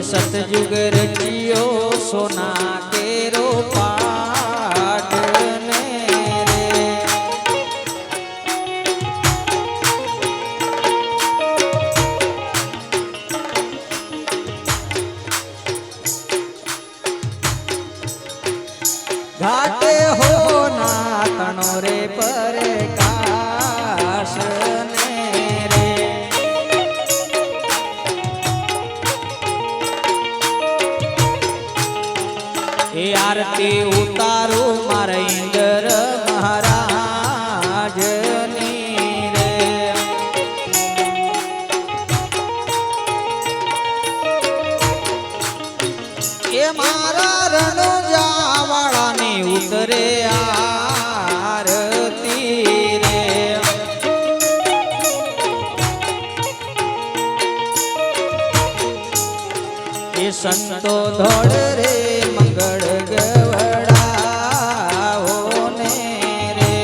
सतयुग रचियो सोना केरो पाट ने रे। घाटे हो ना तनो रे प्रकाश ने रे। ए आरती उतारू मारे इंद्र महाराज नी रे। ए मारा रनुजा वाला नी उतरे आरती रे। ए संतो धोड़ रे मंगल गवड़ाओ ने रे।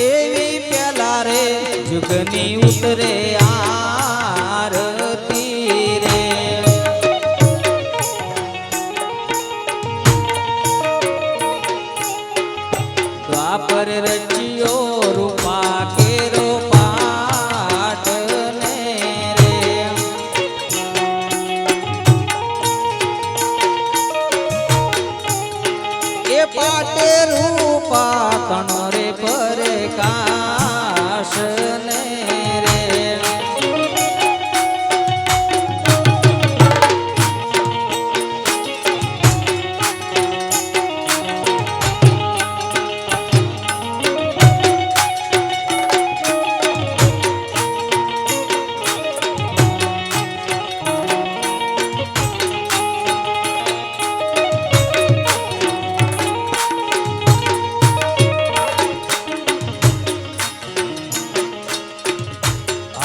एवी प्याला रे जुगनी उतरे आरती रे। द्वापर रचियो रूपा केरो पाट ने रे। ए पाटे रूपा तनो रे प्रकाश ने रे।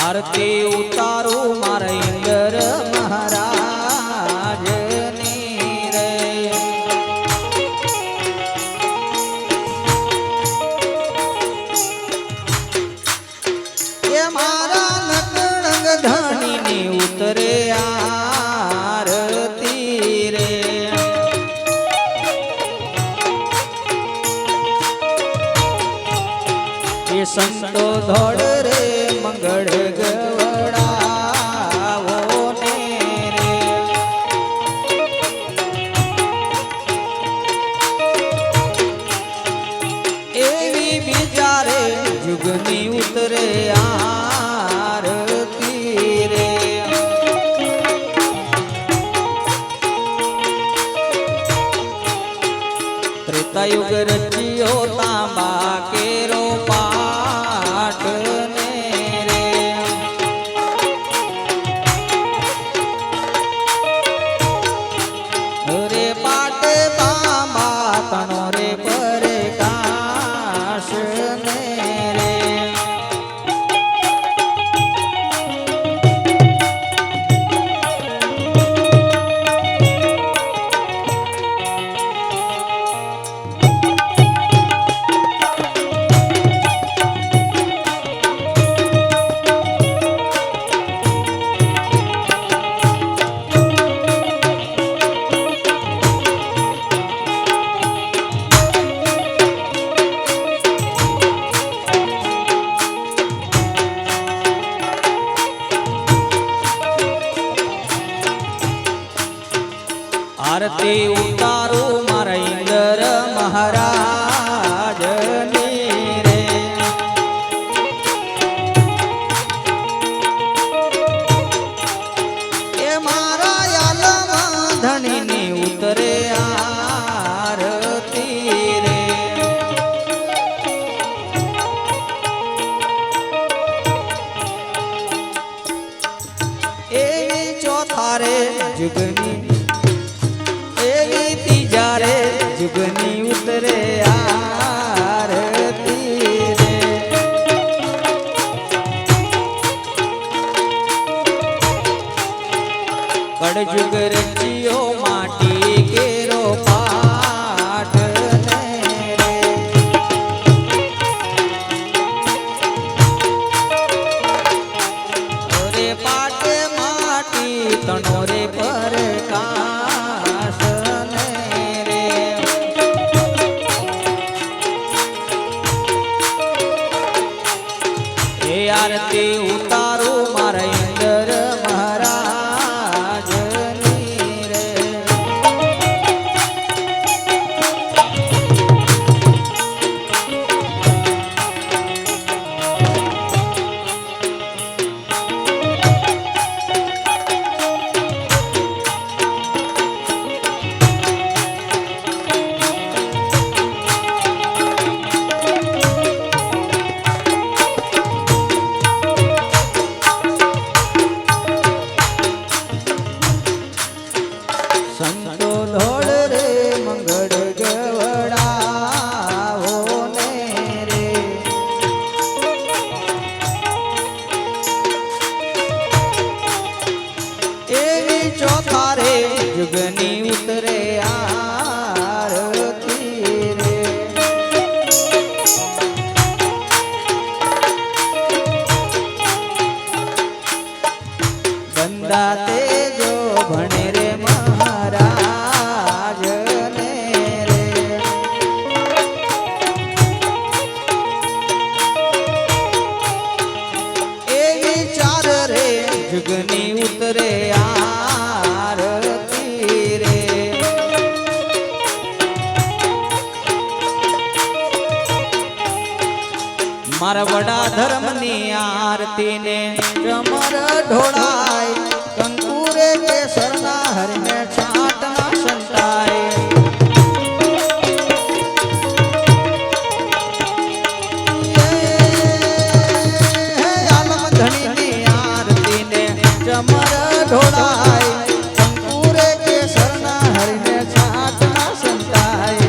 आरती उतारू मारे इंद्र महाराज नी रे। ये मारा नकड़ंग धनी नी उतरे आरती रे। ये संतो धोड़ रे मंगल गवड़ाओ ने रे। एवी बिचारे जुगनी उतरे आरती रे। त्रेतायुग रचियो तांबा केरो पाट ने रे। रे पाटे तांबा तनो रे प्रकाश ने रे। आरती उतारू मारे इंद्र महाराज नी रे। ए मारा यालम धनी नी उतरे आरती रे। एवी चौथा रे जुगनी जुगनी उतरे आरती रे। कड़ जुग रचियो माटी केरो पाट ने रे। ધોળ રે મંગળ ગવડાવો ને રે. એવી ચોથા રે જુગની ઉતરે આરતી રે. બંદા તેજો ભણે રે મહારાજ ને રે. એ વિચાર રે જુગની ઉતરે આરતી રે. મારા વડા ધર્મની આરતી ને ચમર ઢોળાય. કંકુરે કેસરના હરને છાટના સંતાય. આલમ ધણીની આરતી ને ચમર ઢોળાય. કંકુરે કેસરના હરને છાટના સંતાય.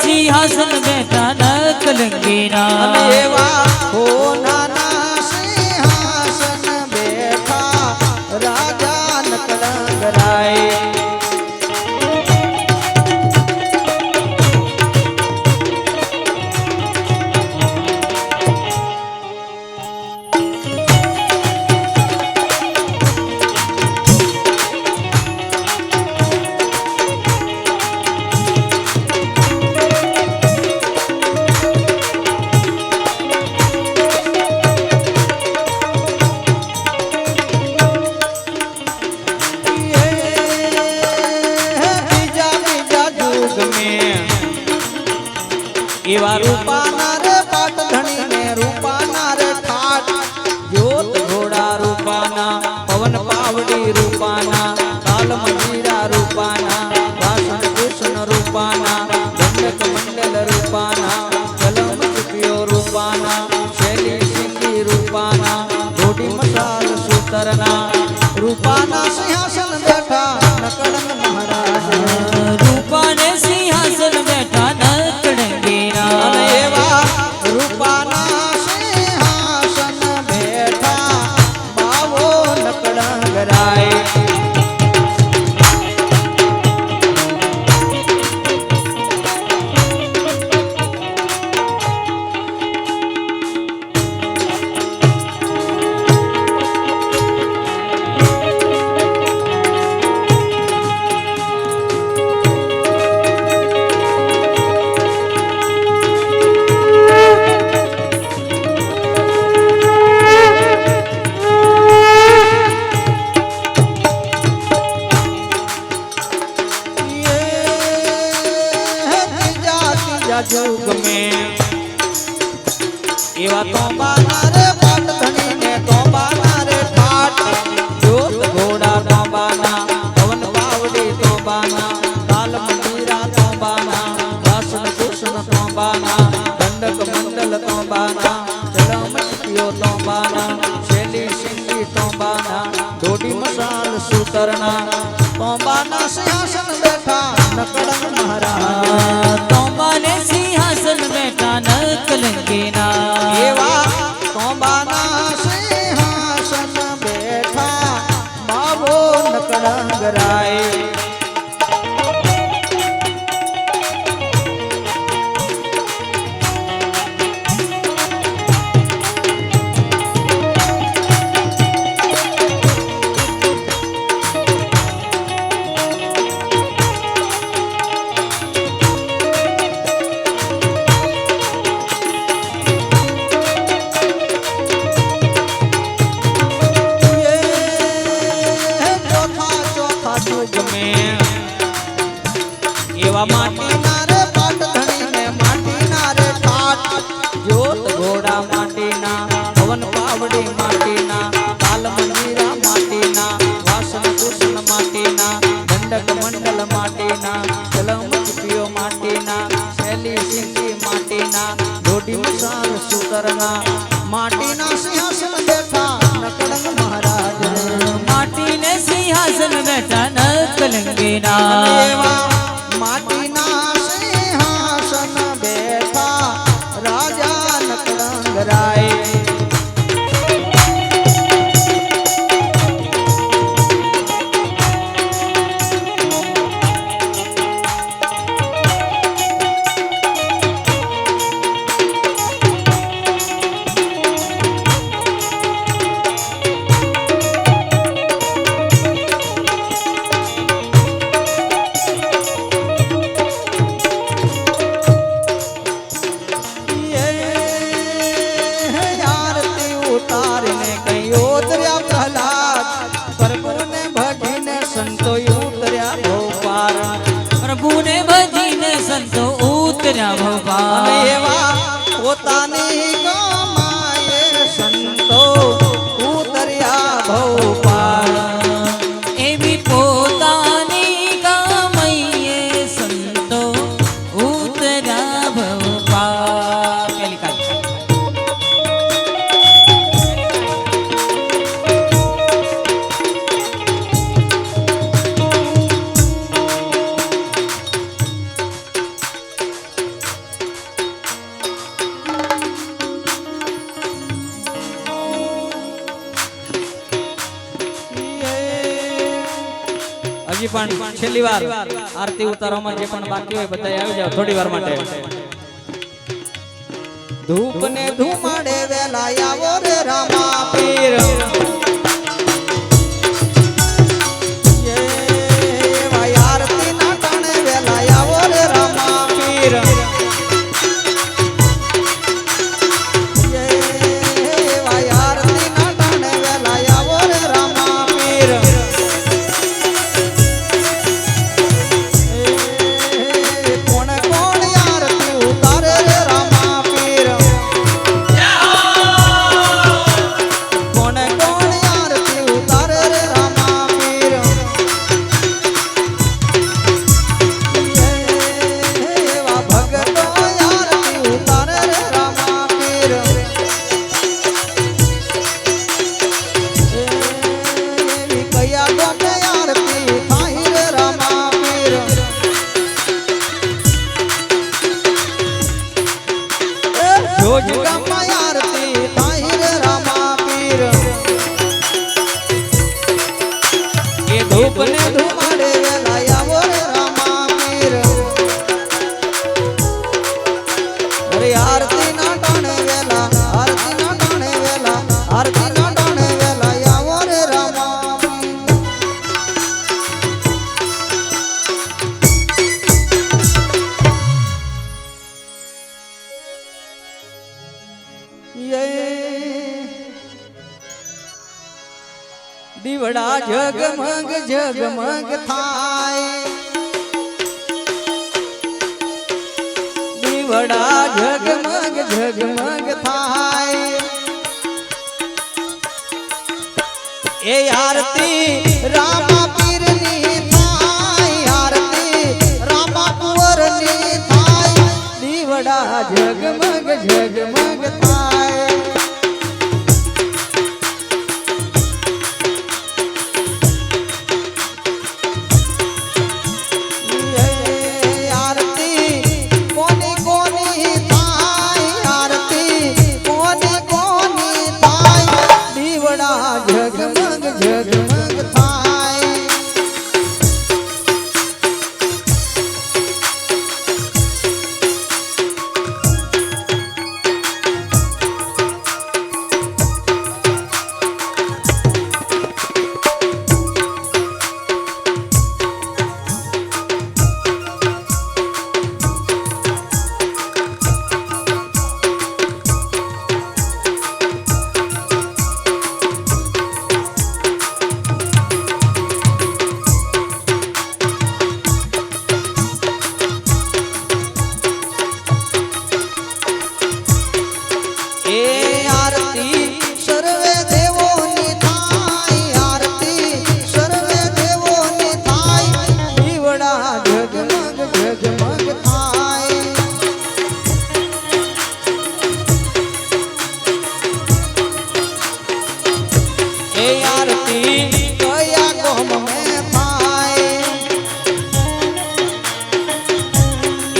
સિંહાસન બેઠા નકલંગીના એવા હોનાના સિંહાસન બેઠા રાજા નકલંગ રાય. એવા રૂપાના રે પાટ ધણી ને રૂપાના રે ઠાટ. જ્યોત ઘોડા રૂપાના પવન પાવડી રૂપાના તાલ મંજીરા રૂપાના વાસણ કૃષ્ણ રૂપાના દંડક મંડલ રૂપાના કલમ ચૂપિયો રૂપાના શૈલી સિંગી રૂપાના ઢોડી મસાલ સૂતરના રૂપાના સિંહાસન બેઠા નકળંગ મહારાજ. રૂપાને સિંહાસન બેઠા નકળંગીના એવા રૂપાના સિંહાસન બેઠા બાવો નકળંગ રાય. जुग में एवा तोबाना रे पाट धनी ने तोबाना रे पाट. जोत घोड़ा तोबाना पवन पावड़ी तोबाना ताल मंजीरा तोबाना वासन कृष्ण तोबाना दंडक मंडल तोबाना चलम चियो तोबाना शैली सिंगी तोबाना ढोडी मसाल सूतरना तोबाना सिंहासन बैठा नकड़ंग महाराज. ઉત્તરના માટીના સિંહાસન બેઠા નકળંગ મહારાજ રે. માટીને સિંહાસન બેઠા નકલંગીના એવા માટીના સિંહાસન બેઠા રાજા નકળંગ રાય. ઉતારીને કઈ ઉતર્યા પ્રહલાદ, પ્રભુને ભજીને સંતો ઉતર્યા ભોપાર. પ્રભુને ભજીને સંતો ઉતર્યા અને ભગવાન એવા પોતાની કમાએ સંતો ઉતર્યા ભોપાર. એવી પોતાની કામૈયે સંતો ઉતર્યા ભગવાન. પેલી કાઢ. હજી પણ છેલ્લી વાર આરતી ઉતારવામાં જે પણ બાકી હોય બધા આવી જાવ થોડી વાર માટે. ધૂપ ને ધુમાડે વેલા આવો રે રામા પીર. એવા આરતી ના ટાણે વેલા આવો રે રામા પીર. એવા આરતી ના ટાણે વેલા આવો રે રામા પીર. કોણ કોણ આરતી ઉતારે રે રામા પીર. કોણ કોણ આરતી ઉતારે રે રામા પીર. એવા ભગતો આરતી ઉતારે રે રામા પીર. એવી કયા ગોને આરતી થાય રે રામા પીર. જોજ ગામમાં આરતી થાય રે રામા પીર. એ ધૂપ ને ધુમાડે વેલા આવો રે રામા પીર. અરે આરતી ના ટાણે વેલા, આરતી ના ટાણે વેલા, આરતી ના ટાણે વેલા આવો રે રામા પીર. દીવડા જગમગ જગમગ થાય. દીવડા જગમગ જગમગ થાય. એ આરતી રામા પીરની થાય. આરતી રામા કુંવરની થાય. દીવડા જગમગ જગમગ થાય. આરતી કોની કોની થાય. આરતી કોની કોની થાય. દીવડા જગમગ જગમગ થાય.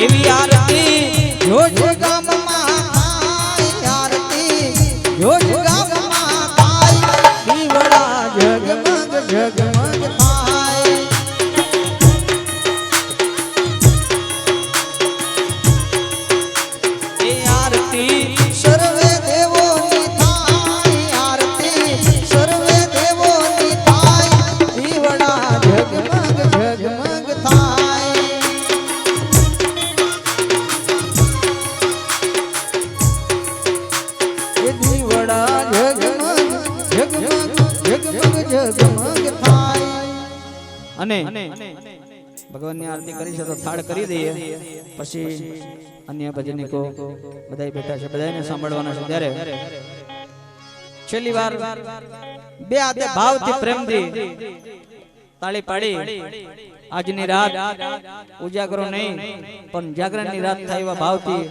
એવી આરતી જોજ ગામમાં થાય આરતી જોજ ગામમાં થાય દીવડા જગમગ જગમગ થાય એ આરતી સર્વે દેવોની થાય આરતી સર્વે દેવોની થાય દીવડા જગમગ જગમગ થાય એ દીવડા જગમગ જગમગ જગમગ જગમગ થાય અને ભગવાનની આરતી કરી છે તો થાળ કરી દઈએ પછી અન્ય ભજનિકો બધાય બેઠા છે બધાયને સાંભળવાના છે ત્યારે છેલ્લી વાર બે હાથે ભાવથી પ્રેમથી તાળી પાડી આજની રાત ઉજાગરો નહીં પણ જાગરણની રાત થાય એવા ભાવથી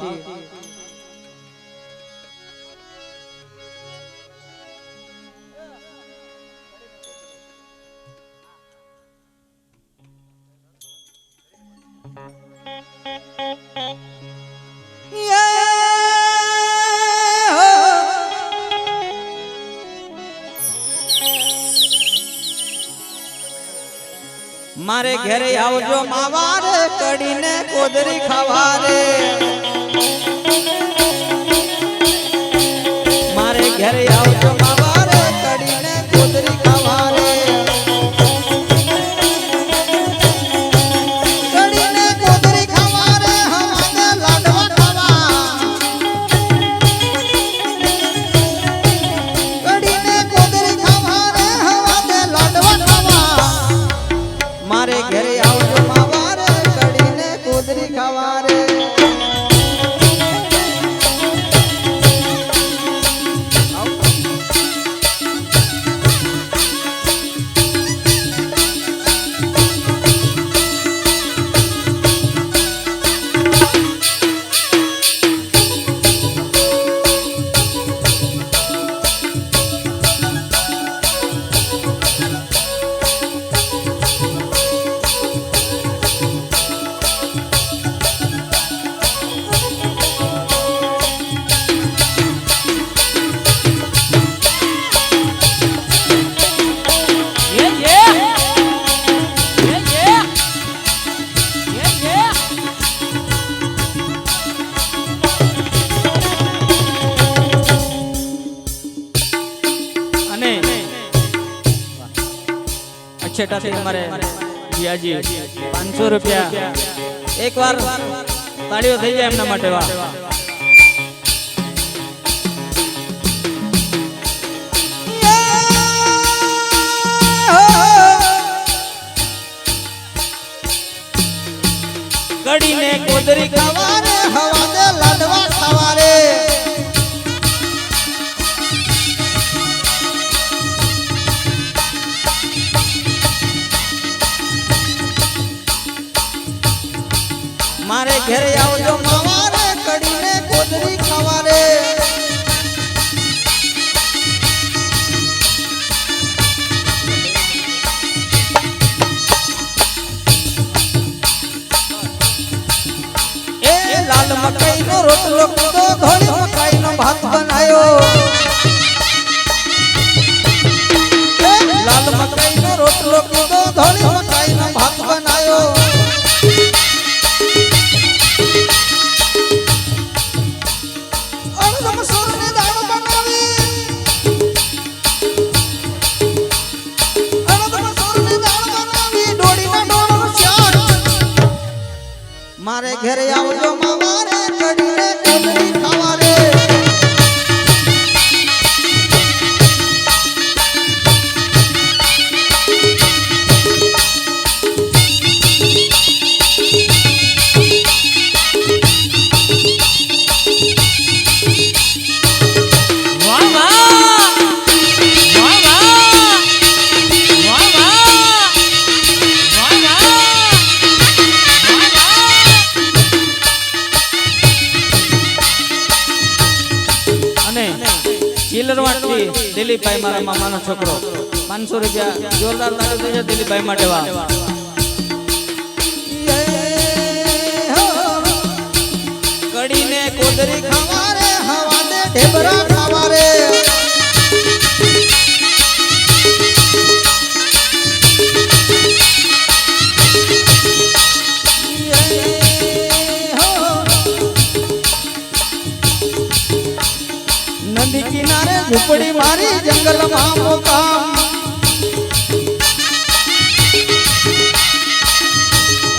મારે ઘરે આવજો માવારે કડીને કોદરી ખાવારે મારે ઘરે આવજો માવારે કડીને કોદરી ખાવારે કડીને કોદરી ખાવારે હમાને લાડવા ખાવા કડીને કોદરી ખાવારે હમાને લાડવા ખાવા મારે ઘરે આવજો માવારે કડીને કોદરી ખાવારે છેટાથી અમારે જીયાજી 500 રૂપિયા એકવાર તાળીઓ થઈ જાય એમના માટે વાહ કડીને કોદરી ખાવારે હવાને લાડવા ખાવારે મારે ઘરે આવજો માવારે કડીને કોદરી ખાવારે એ લાલ મકાઈનો રોટલો કીધો ધોળી મકાઈનો ભાત બનાયો લાલ મકાઈનો રોટલો કીધો ધોળી મકાઈનો ભાત બનાયો મારે ઘરે આવજો માવારે કડીને કોદરી ખાવારે ચિલરવાટથી દિલીપભાઈ મારા મામાનો છોકરો 500 રૂપિયા જોરદાર તાળી થઈ જાય દિલીપભાઈ માટે વાહ ગોદરી ખાવા રે હવાને ઢેબરા ખાવા રે નદી કિનારે ઝૂંપડી મારી જંગલમાં મુકામ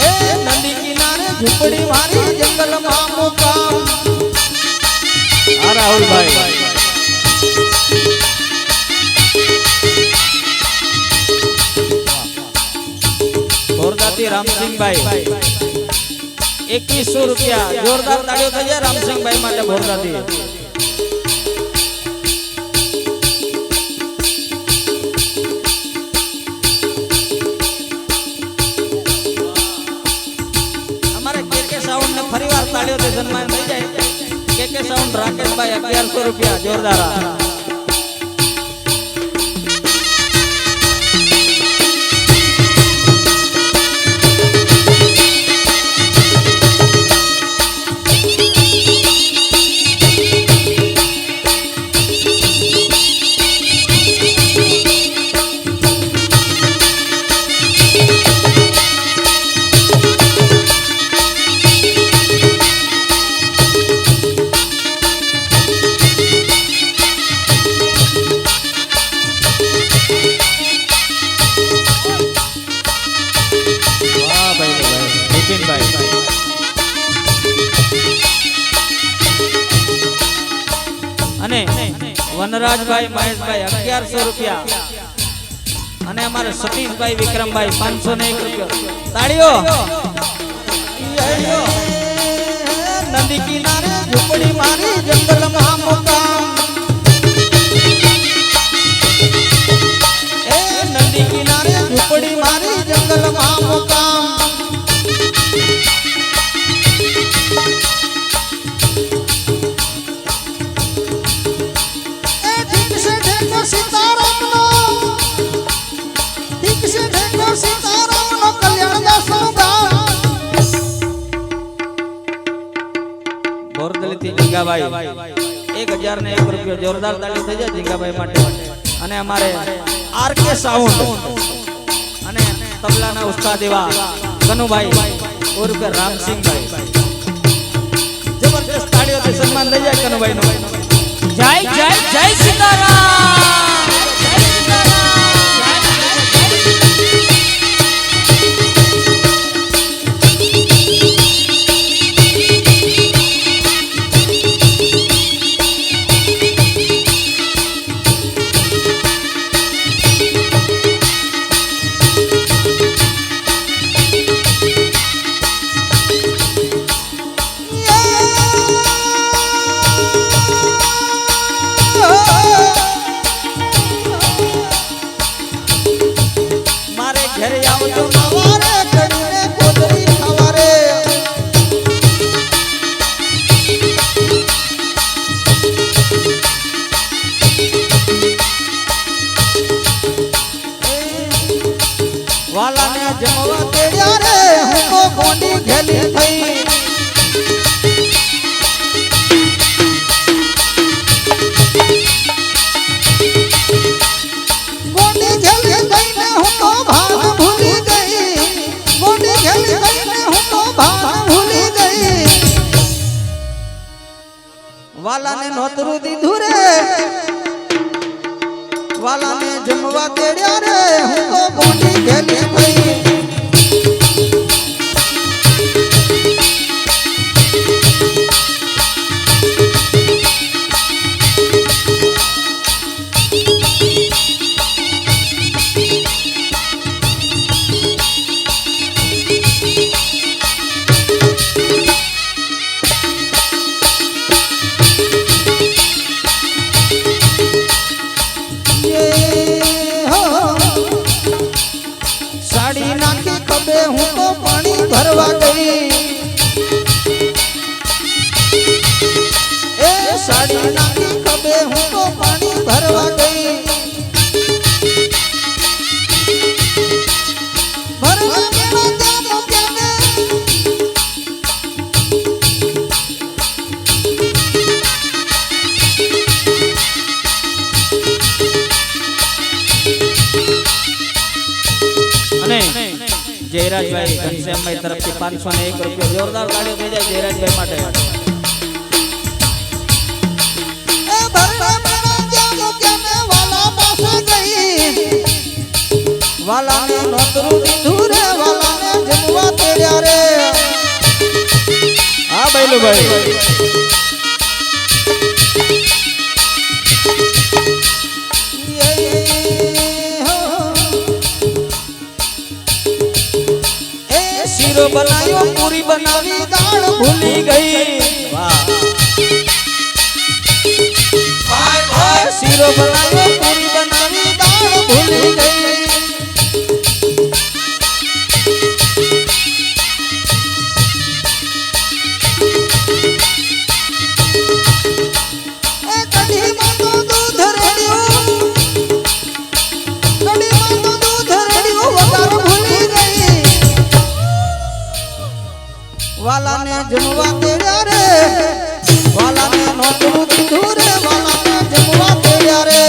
એ નદી કિનારે ઝૂંપડી મારી જંગલમાં મુકામ રાહુલભાઈ જોરદારથી રામસિંહભાઈ 2100 રૂપિયા જોરદાર તાળીઓ થઈ જાય રામસિંહભાઈ માટે ભોરદાથી ફરીવાર તાળીઓથી સન્માન થઈ જાય કે સાઉન્ડ રાકેશભાઈ 1100 રૂપિયા જોરદાર અને વનરાજભાઈ મહેશભાઈ 1100 રૂપિયા અને અમારે સતીશભાઈ વિક્રમભાઈ 501 રૂપિયા તાળીઓ નદી કિનારે ઝૂંપડી મારી જંગલમાં મુકામ એ નદી કિનારે ઝૂંપડી મારી જંગલમાં મુકામ જીંગાભાઈ 1001 રૂપિયા જોરદાર તાળી થઈ જાય જીંગાભાઈ માટે અને અમારે આરકે સાઉન્ડ અને તબલાના ઉસ્તાદ એવા કનુભાઈ ઉર્ફે રામસિંહભાઈ જબરદસ્ત તાળીઓથી સન્માન થઈ જાય કનુભાઈનું જય જય જય સીતારામ વાલાને જમવા તેડ્યા રે હું તો ગોંડી ઘેલી થઈ ગોંડી ઘેલી થઈને હું તો ભાગ ભૂલી ગઈ ગોંડી ઘેલી થઈને હું તો ભાગ ભૂલી ગઈ વાલાને નોતરું દીધું રે વાલાને જમવા તેડ્યા રે હું તો ગોંડી ઘેલી થઈ હું તો પાણી ભરવા ગઈ એ સાડી નાખી ખબે હું તો પાણી ભરવા ગઈ ભરવા મેળા ત્યાં મૂક્યા જયરાજભાઈ ઘનશ્યામભાઈ તરફથી 501 રૂપિયા જોરદાર તાળીઓ થઈ જાય જયરાજભાઈ માટે. એ ભરણા મારા જ્યાં મૂક્યા મેં વાલા પાસે ગઈ. વાલાને નોતરું દીધું રે, વાલાને જમવા તેડ્યા રે. હા બૈલુભાઈ. શીરો બનાવ્યો, પૂરી બનાવી, દાળ ભૂલી ગઈ. શીરો બનાવ્યો, પૂરી બનાવી, દાળ ભૂલી ગઈ. એ કઢીમાં તો દૂધ રેડ્યું, કઢીમાં તો દૂધ રેડ્યું, વઘાર ભૂલી ગઈ. વાલાને જમવા તેડ્યા રે, વાલાને નોતરું દીધું રે, વાલાને જમવા તેડ્યા રે.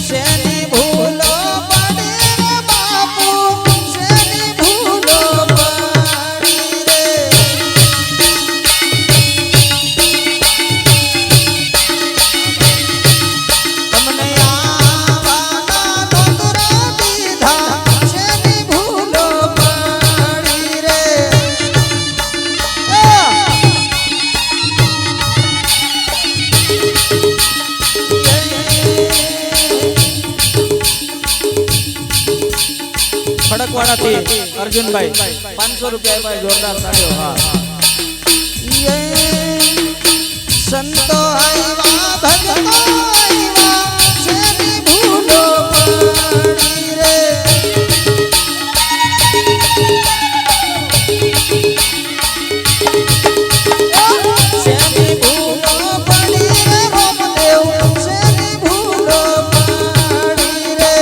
શેની ભૂલો પડી રે બાપુ, શેની ભૂલો પડી રે. તમને આવાના નોતરા દીધા, શેની ભૂલો પડી રે. ખડકવાડાથી અર્જુનભાઈ 500 રૂપિયા આપ્યા જોરદાર તાળીઓ. હા સંતો આવ્યા, ભક્તો આવ્યા, શેની ભૂલો પડી રે. શેની ભૂલો પડી રે રામદેવ, શેની ભૂલો પડી રે.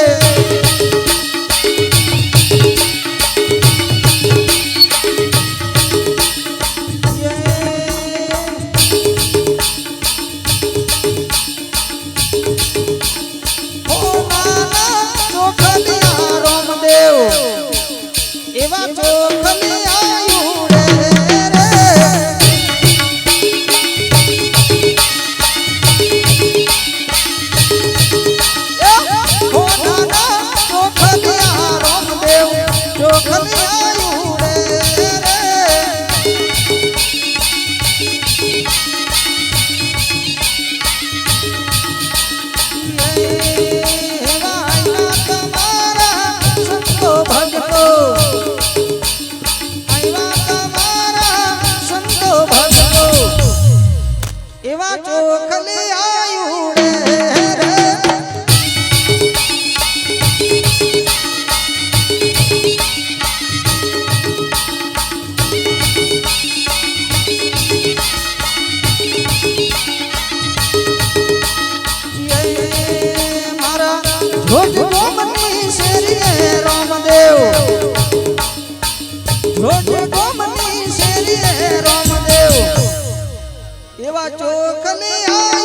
એવા ચોખલિયા યુડે રે. હોનાના ચોખલિયા રામદેવ, ચોખલિયા યુડે રે. એવા આયા તમારા સંતો ભક્તો, એવા ચોખલિયા યુડે રે. મારા જોજ ગોમની શેરીએ રામદેવ, જોજ ગોમની શેરીએ રામદેવ, એવા ચોખલિયા